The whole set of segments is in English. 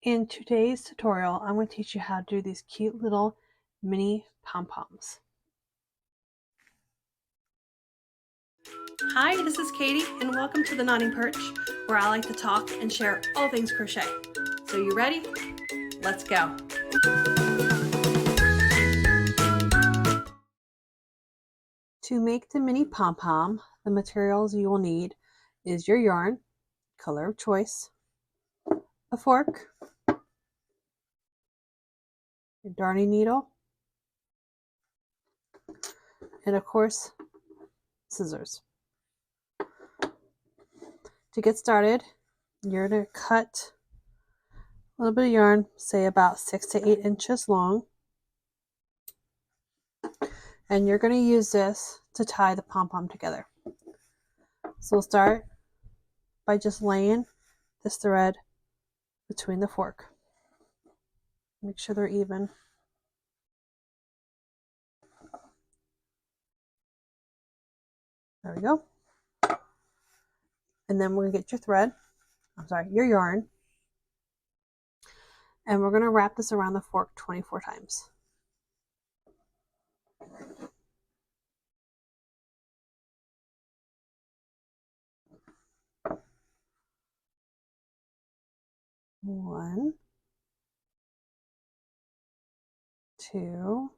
In today's tutorial, I'm going to teach you how to do these cute little mini pom-poms. Hi, this is Katie, and welcome to the Nodding Perch, where I like to talk and share all things crochet. So you ready? Let's go. To make the mini pom-pom, the materials you will need is your yarn, color of choice, a fork, your darning needle, and of course, scissors. To get started, you're going to cut a little bit of yarn, say about 6 to 8 inches long, and you're going to use this to tie the pom-pom together. So we'll start by just laying this thread between the fork. Make sure they're even. There we go. And then we're going to get your yarn, and we're going to wrap this around the fork 24 times. One, two,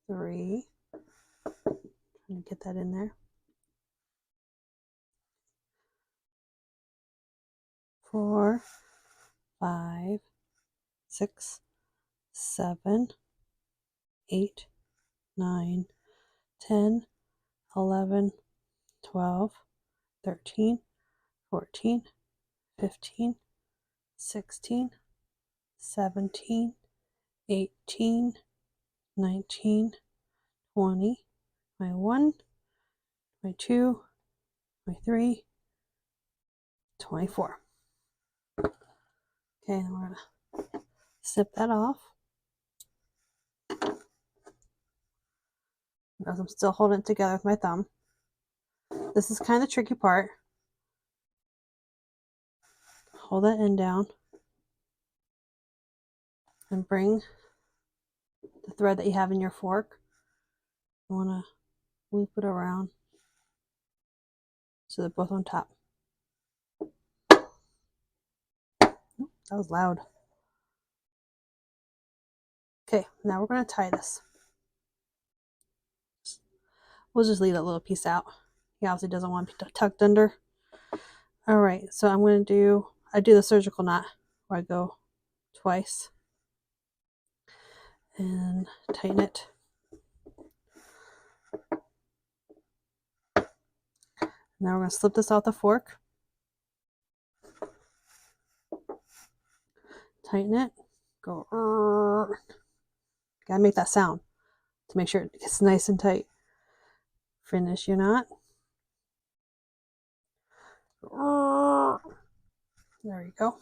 three. Trying to get that in there. 4, 5, 6, 7, 8, 9, 10, 11, 12, 13, 14, 15, 16, 17, 18, 19, 20, 21, 22, 23, 24. Okay, and we're going to snip that off. As I'm still holding it together with my thumb. This is kind of the tricky part. Hold that end down and bring the thread that you have in your fork. You want to loop it around so they're both on top. That was loud. Okay, now we're going to tie this. We'll just leave that little piece out. He obviously doesn't want it tucked under. All right, so I'm going to I do the surgical knot where I go twice and tighten it. Now we're going to slip this out the fork. Tighten it. Go. Gotta make that sound to make sure it gets nice and tight. Finish your knot. There we go.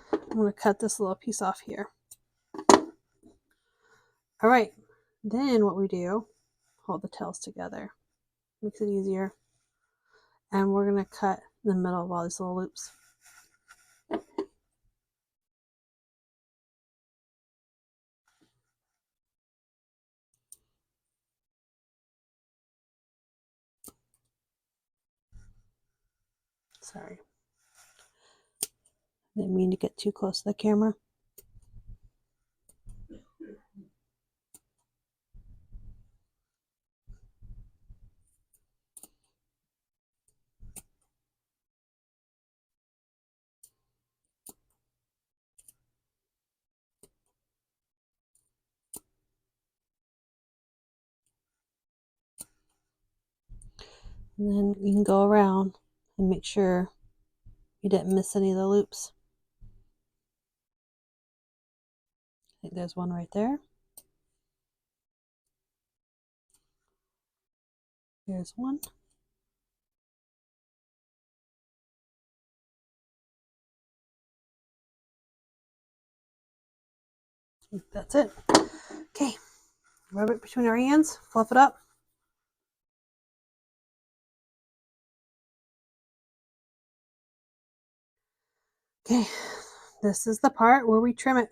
I'm going to cut this little piece off here. All right, then what we do, hold the tails together. Makes it easier. And we're going to cut the middle of all these little loops. Sorry. Didn't mean to get too close to the camera. And then you can go around and make sure you didn't miss any of the loops. I think there's one right there. Here's one. That's it. Okay, rub it between our hands, fluff it up. Okay, this is the part where we trim it.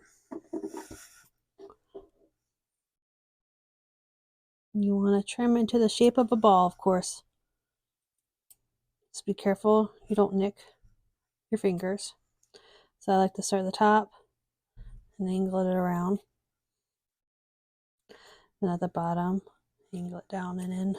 You want to trim into the shape of a ball, of course. Just be careful you don't nick your fingers. So I like to start at the top and angle it around. Then at the bottom, angle it down and in.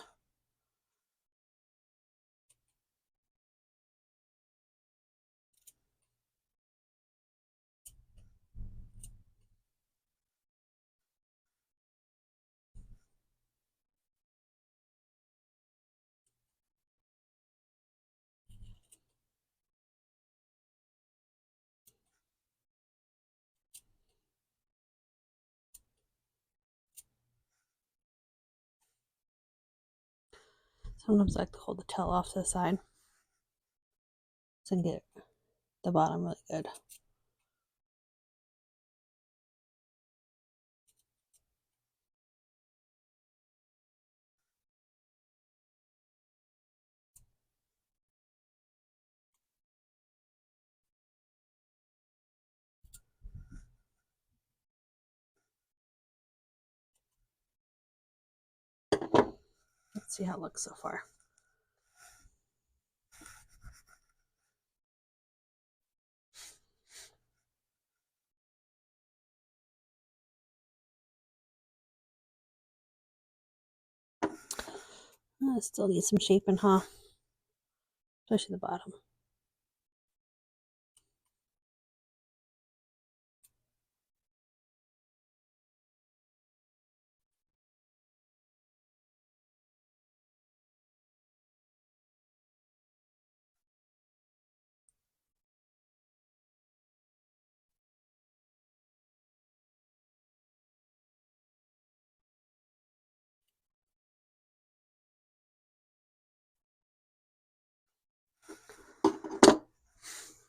Sometimes I like to hold the tail off to the side so I can get the bottom really good. Let's see how it looks so far. I still need some shaping, huh? Especially the bottom.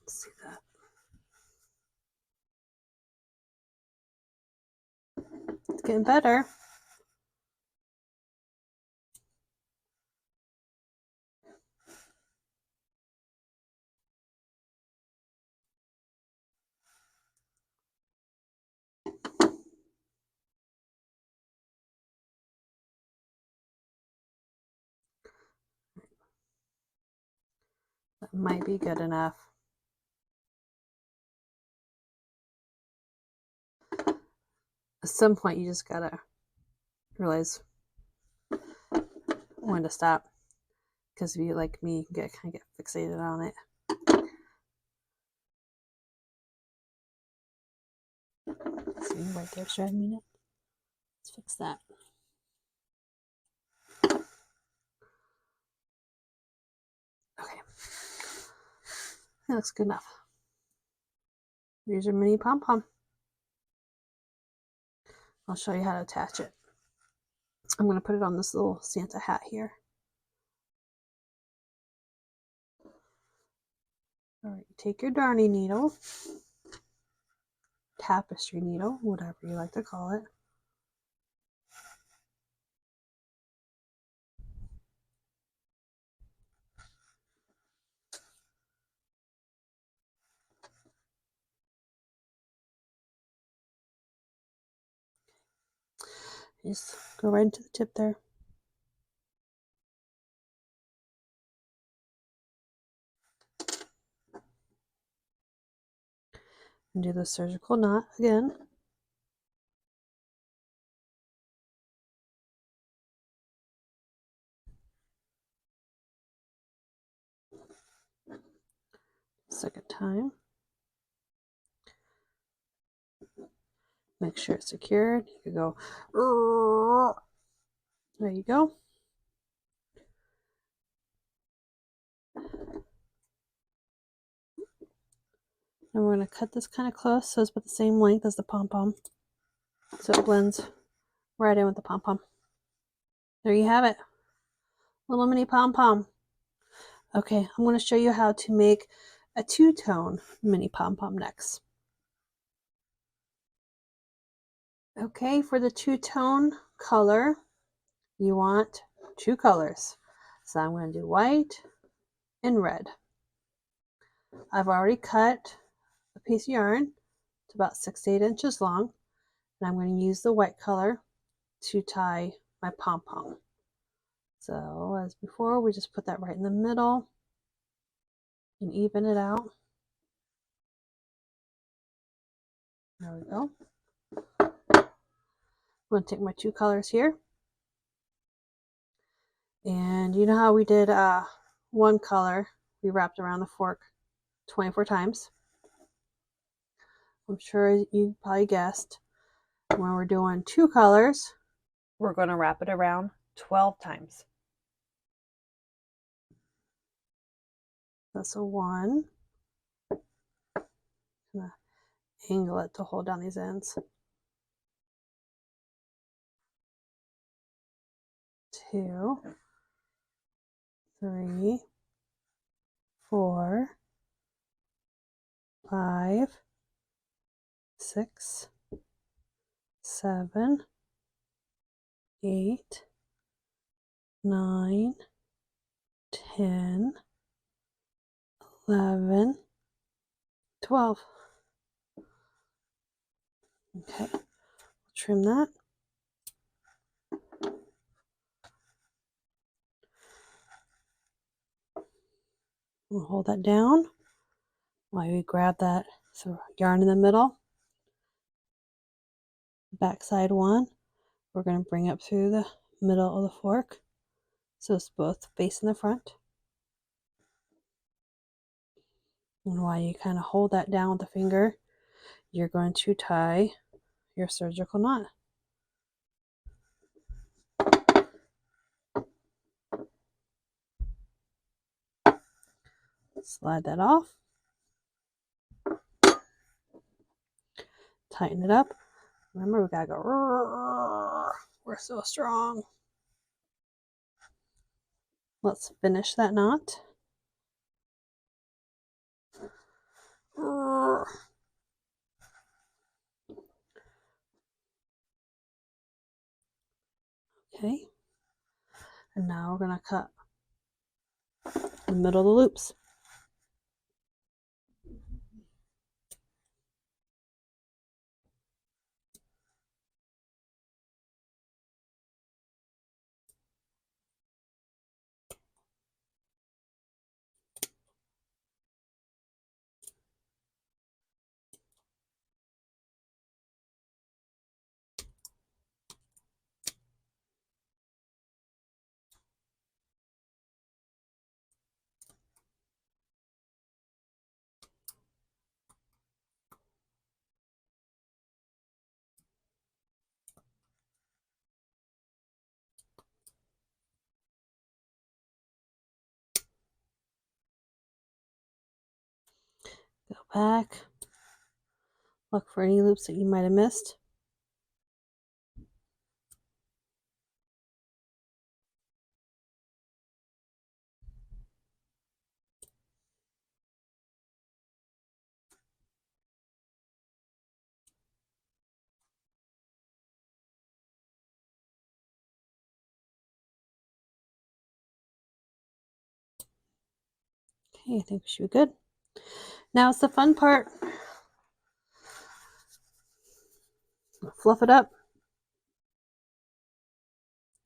Let's see that. It's getting better. That might be good enough. At some point, you just gotta realize when to stop. Because if you, like me, you can kind of get fixated on it. See, right there's driving me nuts. Let's fix that. Okay. That looks good enough. Here's your mini pom pom. I'll show you how to attach it. I'm going to put it on this little Santa hat here. All right, take your darning needle, tapestry needle, whatever you like to call it. Just go right into the tip there. And do the surgical knot again. Second time. Make sure it's secured. You go, there you go. And we're going to cut this kind of close so it's about the same length as the pom-pom. So it blends right in with the pom-pom. There you have it. Little mini pom-pom. Okay, I'm going to show you how to make a two-tone mini pom-pom next. Okay, for the two-tone color, you want two colors. So I'm going to do white and red. I've already cut piece of yarn. It's about 6 to 8 inches long. And I'm going to use the white color to tie my pom-pom. So as before, we just put that right in the middle and even it out. There we go. I'm going to take my 2 colors here. And you know how we did one color, we wrapped around the fork 24 times. I'm sure you probably guessed when we're doing 2 colors, we're going to wrap it around 12 times. That's a 1. I'm going to angle it to hold down these ends. 2, 3, 4, 5, 6, 7, 8, 9, 10, 11, 12. Okay, trim that. We'll hold that down while we grab that yarn in the middle. Back side 1, we're going to bring up through the middle of the fork so it's both facing the front. And while you kind of hold that down with the finger, you're going to tie your surgical knot. Slide that off. Tighten it up. Remember, we gotta go. We're so strong. Let's finish that knot. Okay. And now we're gonna cut the middle of the loops. Go back. Look for any loops that you might have missed. Okay, I think we should be good. Now it's the fun part. Fluff it up.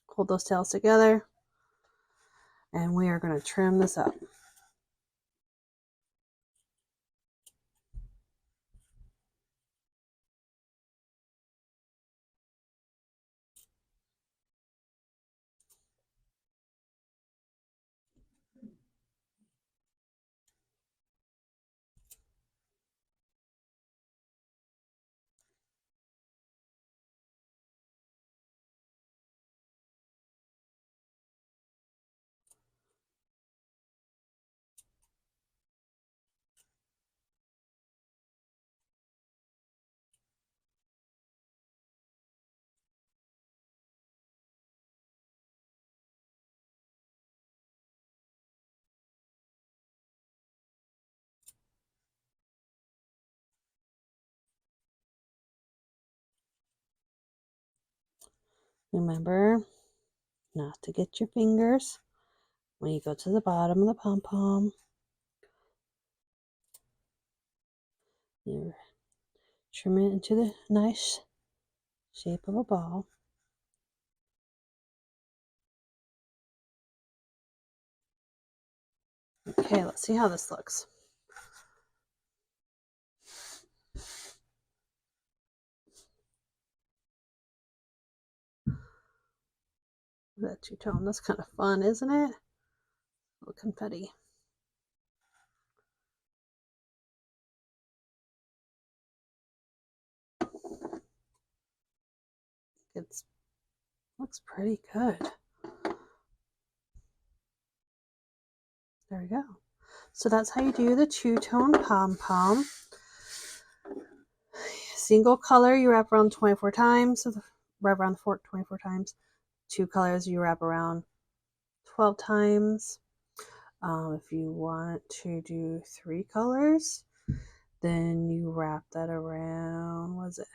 Hold those tails together. And we are going to trim this up. Remember not to get your fingers when you go to the bottom of the pom-pom. You trim it into the nice shape of a ball. Okay, let's see how this looks. That two-tone, that's kind of fun, isn't it? A little confetti. It looks pretty good. There we go. So that's how you do the two-tone pom-pom. Single color you wrap around 24 times, so wrap around the fork 24 times. Two colors you wrap around 12 times. If you want to do three colors, then you wrap that around, was it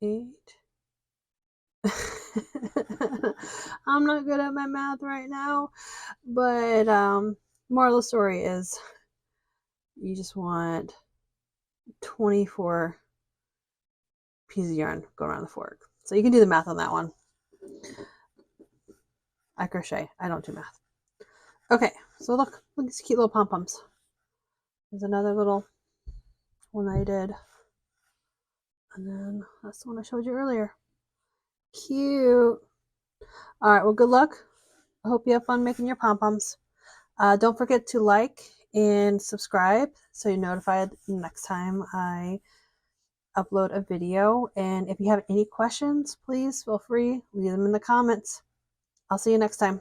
8? I'm not good at my math right now, but moral of the story is you just want 24 pieces of yarn go around the fork. So you can do the math on that one. I crochet. I don't do math. Okay, so look at these cute little pom-poms. There's another little one I did. And then that's the one I showed you earlier. Cute. All right, well, good luck. I hope you have fun making your pom-poms. Don't forget to like and subscribe so you're notified next time I upload a video. And if you have any questions, please feel free, leave them in the comments. I'll see you next time.